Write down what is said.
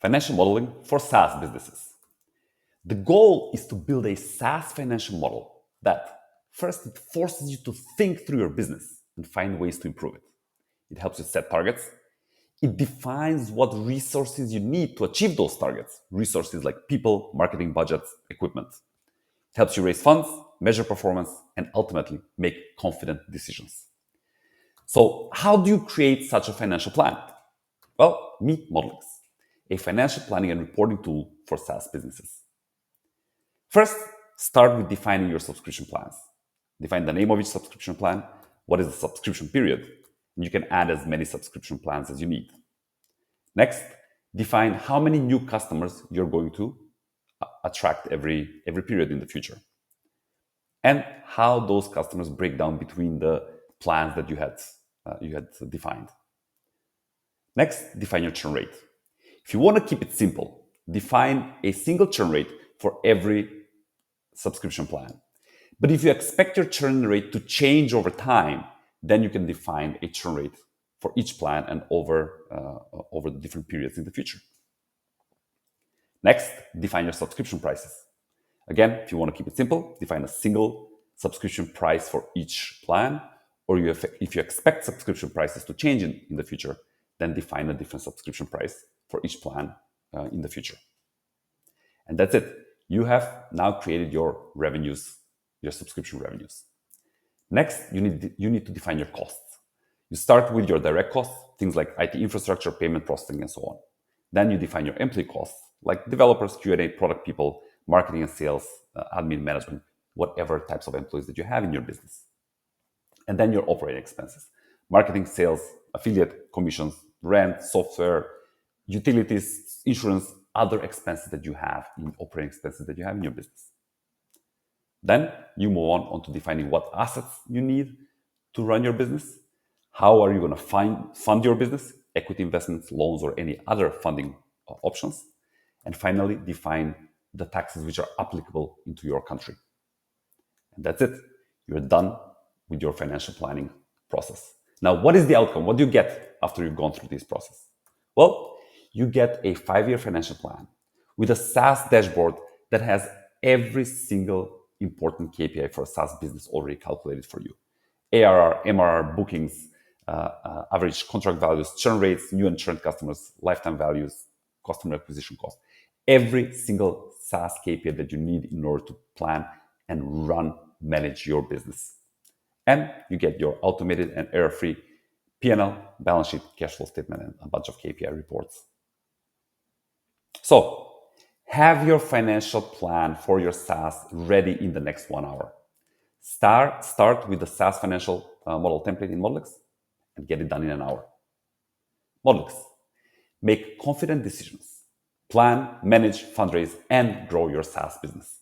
Financial modeling for SaaS businesses. The goal is to build a SaaS financial model that first it forces you to think through your business and find ways to improve it. It helps you set targets. It defines what resources you need to achieve those targets. Resources like people, marketing budgets, equipment. It helps you raise funds, measure performance, and ultimately make confident decisions. So how do you create such a financial plan? Well, meet Modeliks, a financial planning and reporting tool for SaaS businesses. First, start with defining your subscription plans. Define the name of each subscription plan, what is the subscription period, and you can add as many subscription plans as you need. Next, define how many new customers you're going to attract every period in the future, and how those customers break down between the plans that you had defined. Next, define your churn rate. If you want to keep it simple, define a single churn rate for every subscription plan. But if you expect your churn rate to change over time, then you can define a churn rate for each plan and over the different periods in the future. Next, define your subscription prices. Again, if you want to keep it simple, define a single subscription price for each plan, or if you expect subscription prices to change in the future, then define a different subscription price for each plan in the future. And that's it. You have now created your revenues, your subscription revenues. Next, you need to define your costs. You start with your direct costs, things like IT infrastructure, payment processing, and so on. Then you define your employee costs, like developers, Q&A, product people, marketing and sales, admin management, whatever types of employees that you have in your business. And then your operating expenses, marketing, sales, affiliate, commissions, rent, software, utilities, insurance, other expenses that you have in operating expenses that you have in your business. Then you move on to defining what assets you need to run your business. How are you going to fund your business, equity investments, loans, or any other funding options? And finally, define the taxes which are applicable into your country. And that's it. You're done with your financial planning process. Now, what is the outcome? What do you get after you've gone through this process? Well, you get a 5-year financial plan with a SaaS dashboard that has every single important KPI for a SaaS business already calculated for you. ARR, MRR, bookings, average contract values, churn rates, new and churned customers, lifetime values, customer acquisition cost. Every single SaaS KPI that you need in order to plan and manage your business. And you get your automated and error-free P&L, balance sheet, cash flow statement, and a bunch of KPI reports. So, have your financial plan for your SaaS ready in the next 1 hour. Start with the SaaS financial model template in Modeliks and get it done in an hour. Modeliks. Make confident decisions. Plan, manage, fundraise, and grow your SaaS business.